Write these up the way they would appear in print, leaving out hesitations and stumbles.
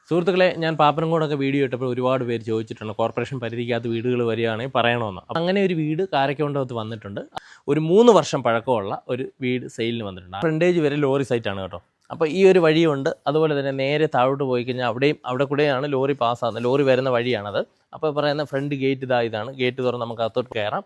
സുഹൃത്തുക്കളെ, ഞാൻ പാപ്പനംകോടൊക്കെ വീഡിയോ ഇട്ടപ്പോൾ ഒരുപാട് പേര് ചോദിച്ചിട്ടുണ്ട് കോർപ്പറേഷൻ പരിധിക്കകത്ത് വീടുകൾ വരികയാണെങ്കിൽ പറയണമെന്ന്. അങ്ങനെ ഒരു വീട് കാരക്കോണ്ടകത്ത് വന്നിട്ടുണ്ട്. ഒരു 3 വർഷം പഴക്കമുള്ള ഒരു വീട് സെയിലിന് വന്നിട്ടുണ്ട്. ഫ്രണ്ടേജ് വരെ ലോറി സൈറ്റാണ് കേട്ടോ. അപ്പോൾ ഈ ഒരു വഴിയുണ്ട്. അതുപോലെ തന്നെ നേരെ താഴോട്ട് പോയി കഴിഞ്ഞാൽ അവിടെ കൂടെയാണ് ലോറി പാസ്സാകുന്നത്. ലോറി വരുന്ന വഴിയാണത്. അപ്പോൾ പറയുന്ന ഫ്രണ്ട് ഗേറ്റ് ഇതാണ്. ഗേറ്റ് തുറന്ന് നമുക്ക് അകത്തോട്ട് കയറാം.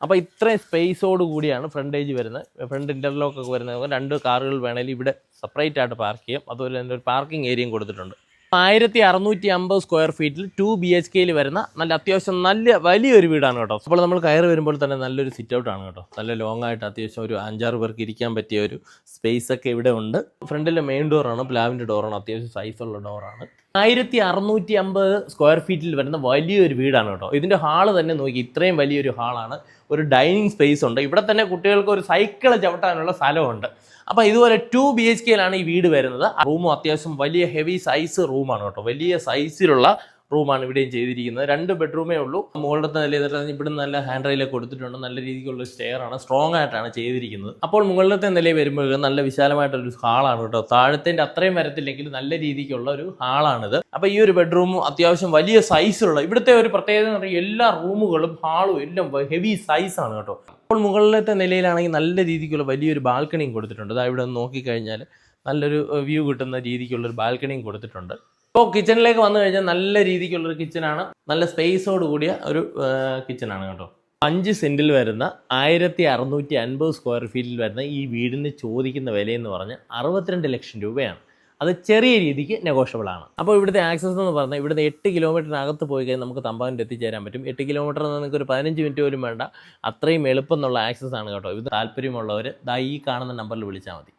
അപ്പോൾ ഇത്രയും സ്പേസോട് കൂടിയാണ് ഫ്രണ്ടേജ് വരുന്നത്. ഫ്രണ്ട് ഇൻ്റർലോക്കൊക്കെ വരുന്നത് 2 കാറുകൾ വേണമെങ്കിൽ ഇവിടെ സെപ്പറേറ്റ് ആയിട്ട് പാർക്ക് ചെയ്യാം. അതുപോലെ തന്നെ ഒരു പാർക്കിംഗ് ഏരിയയും കൊടുത്തിട്ടുണ്ട്. 1650 സ്ക്വയർ ഫീറ്റിൽ 2 BHK വരുന്ന അത്യാവശ്യം വലിയൊരു വീടാണ് കേട്ടോ. അപ്പോൾ നമ്മൾ കയറി വരുമ്പോൾ തന്നെ നല്ലൊരു സിറ്റ് ഔട്ടാണ് കേട്ടോ. നല്ല ലോങ് ആയിട്ട് അത്യാവശ്യം ഒരു 5-6 പേർക്ക് ഇരിക്കാൻ പറ്റിയ ഒരു സ്പേസ് ഒക്കെ ഇവിടെ ഉണ്ട്. ഫ്രണ്ടിലെ മെയിൻ ഡോറാണ്, പ്ലാവിൻ്റെ ഡോറാണ്, അത്യാവശ്യം സൈസുള്ള ഡോറാണ്. 1650 സ്ക്വയർ ഫീറ്റിൽ വരുന്ന വലിയൊരു വീടാണ് കേട്ടോ. ഇതിൻ്റെ ഹാള് തന്നെ നോക്കി, ഇത്രയും വലിയൊരു ഹാളാണ്. ഒരു ഡൈനിങ് സ്പേസ് ഉണ്ട്. ഇവിടെ തന്നെ കുട്ടികൾക്ക് ഒരു സൈക്കിൾ ചവിട്ടാനുള്ള സ്ഥലമുണ്ട്. അപ്പോൾ ഇതുപോലെ 2 BHK ഈ വീട് വരുന്നത്. റൂമും അത്യാവശ്യം വലിയ ഹെവി സൈസ് റൂമാണ് കേട്ടോ. വലിയ സൈസിലുള്ള റൂമാണ് ഇവിടെയും ചെയ്തിരിക്കുന്നത്. 2 ബെഡ്റൂമേ ഉള്ളൂ. മുകളിലത്തെ നിലയിൽ ഇവിടെ നല്ല ഹാൻഡ് റെയിലൊക്കെ കൊടുത്തിട്ടുണ്ട്. നല്ല രീതിക്കുള്ള സ്റ്റെയർ ആണ്, സ്ട്രോങ് ആയിട്ടാണ് ചെയ്തിരിക്കുന്നത്. അപ്പോൾ മുകളിലത്തെ നിലയിൽ വരുമ്പോൾ നല്ല വിശാലമായിട്ടൊരു ഹാളാണ് കേട്ടോ. താഴത്തിൻ്റെ അത്രയും വരത്തില്ലെങ്കിൽ നല്ല രീതിക്കുള്ള ഒരു ഹാളാണിത്. അപ്പോൾ ഈ ഒരു ബെഡ്റൂമും അത്യാവശ്യം വലിയ സൈസിലുള്ള, ഇവിടുത്തെ ഒരു പ്രത്യേകത എന്ന് പറഞ്ഞാൽ എല്ലാ റൂമുകളും ഹാളും എല്ലാം ഹെവി സൈസാണ് കേട്ടോ. അപ്പോൾ മുകളിലത്തെ നിലയിലാണെങ്കിൽ നല്ല രീതിക്കുള്ള വലിയൊരു ബാൽക്കണിയും കൊടുത്തിട്ടുണ്ട്. അതായത് ഇവിടെ നോക്കിക്കഴിഞ്ഞാൽ നല്ലൊരു വ്യൂ കിട്ടുന്ന രീതിക്കുള്ളൊരു ബാൽക്കണിയും കൊടുത്തിട്ടുണ്ട്. ഇപ്പോൾ കിച്ചണിലേക്ക് വന്നു കഴിഞ്ഞാൽ നല്ല രീതിക്കുള്ളൊരു കിച്ചണാണ്. നല്ല സ്പേസോട് കൂടിയ ഒരു കിച്ചണാണ് കേട്ടോ. 5 സെൻറ്റിൽ വരുന്ന 1650 സ്ക്വയർ ഫീറ്റിൽ വരുന്ന ഈ വീടിന് ചോദിക്കുന്ന വിലയെന്ന് പറഞ്ഞാൽ 62 ലക്ഷം രൂപയാണ്. അത് ചെറിയ രീതിക്ക് നെഗോഷ്യബിൾ ആണ്. അപ്പോൾ ഇവിടുത്തെ ആക്സസ് എന്ന് പറഞ്ഞാൽ ഇവിടുന്ന് 8 കിലോമീറ്ററിനകത്ത് പോയി കഴിഞ്ഞാൽ നമുക്ക് തമ്പാനൂർ എത്തിച്ചേരാൻ പറ്റും. 8 കിലോമീറ്റർ നിങ്ങൾക്ക് ഒരു 15 മിനിറ്റ് പോലും വേണ്ട. അത്രയും എളുപ്പം എന്നുള്ള ആക്സസ് ആണ് കേട്ടോ. ഇത് താല്പര്യമുള്ളവർ ഈ കാണുന്ന നമ്പറിൽ വിളിച്ചാൽ മതി.